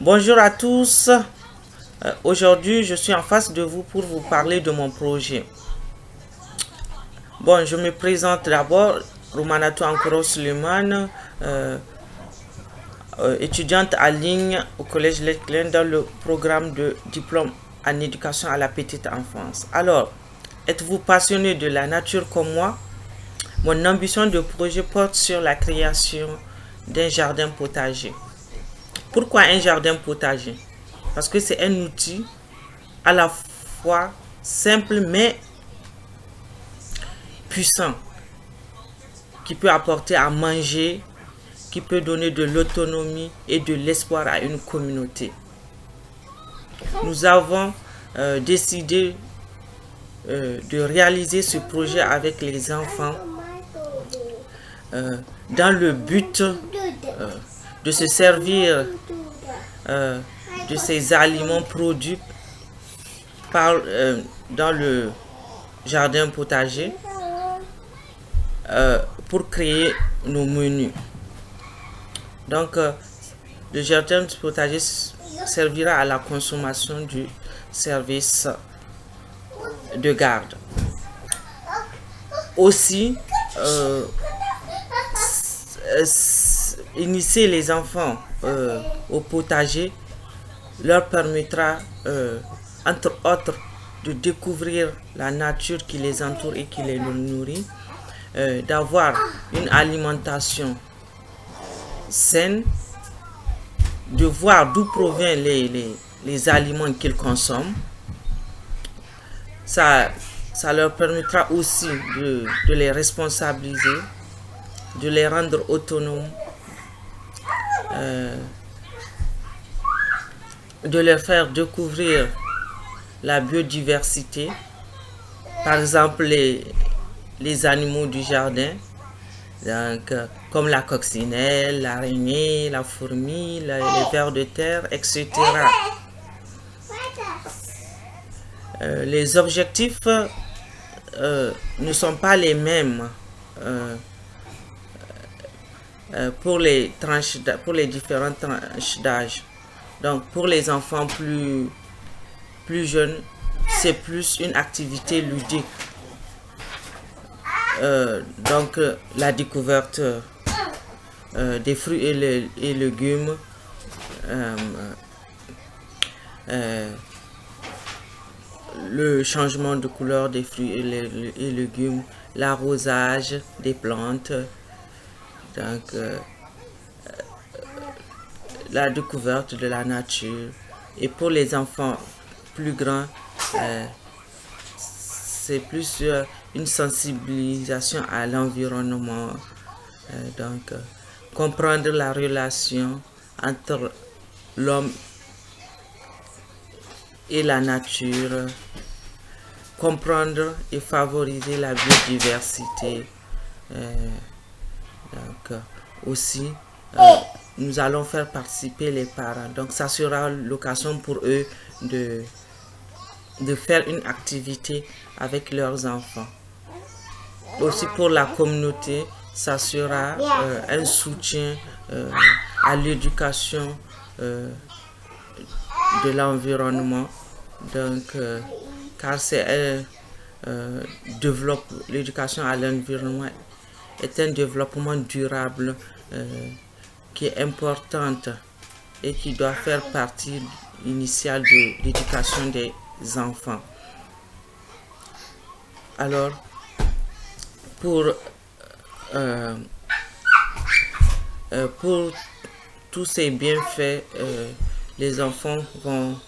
Bonjour à tous. Aujourd'hui, je suis en face de vous pour vous parler de mon projet. Bon, je me présente d'abord, Roumanatou Ankoro Suleiman, étudiante en ligne au Collège Leclerc dans le programme de diplôme en éducation à la petite enfance. Alors, êtes-vous passionné de la nature comme moi? Mon ambition de projet porte sur la création d'un jardin potager. Pourquoi un jardin potager? Parce que c'est un outil à la fois simple mais puissant qui peut apporter à manger, qui peut donner de l'autonomie et de l'espoir à une communauté. Nous avons décidé de réaliser ce projet avec les enfants dans le but de se servir de ces aliments produits dans le jardin potager pour créer nos menus. Donc, le jardin potager servira à la consommation du service de garde. Aussi, initier les enfants au potager leur permettra, entre autres, de découvrir la nature qui les entoure et qui les nourrit, d'avoir une alimentation saine, de voir d'où proviennent les aliments qu'ils consomment. Ça leur permettra aussi de les responsabiliser, de les rendre autonomes, de leur faire découvrir la biodiversité, par exemple les animaux du jardin, donc, comme la coccinelle, l'araignée, la fourmi, les vers de terre, etc. Les objectifs ne sont pas les mêmes pour les différentes tranches d'âge. Donc pour les enfants plus jeunes, c'est plus une activité ludique. Donc la découverte des fruits et légumes, le changement de couleur des fruits et légumes, l'arrosage des plantes, donc la découverte de la nature. Et pour les enfants plus grands, c'est plus une sensibilisation à l'environnement, donc comprendre la relation entre l'homme et la nature, comprendre et favoriser la biodiversité. Donc aussi, nous allons faire participer les parents. Donc ça sera l'occasion pour eux de faire une activité avec leurs enfants. Aussi pour la communauté, ça sera un soutien à l'éducation de l'environnement. Donc, car c'est l'éducation à l'environnement est un développement durable qui est importante et qui doit faire partie initiale de l'éducation des enfants. Alors, pour tous ces bienfaits, les enfants vont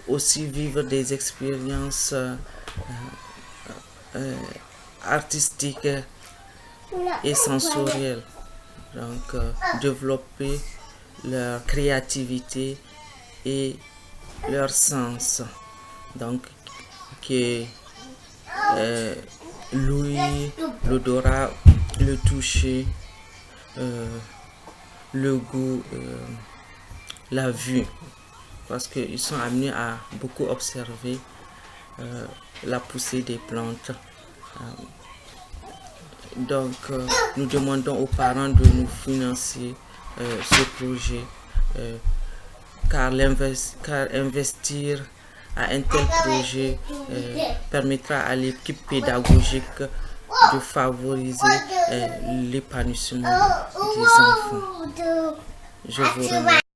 aussi vivre des expériences artistiques et sensorielles. Donc, développer leur créativité et leur sens. Donc, qui est l'ouïe, l'odorat, le toucher, le goût, la vue, parce qu'ils sont amenés à beaucoup observer la poussée des plantes. Donc, nous demandons aux parents de nous financer ce projet, car investir à un tel projet permettra à l'équipe pédagogique de favoriser l'épanouissement des enfants. Je vous remercie.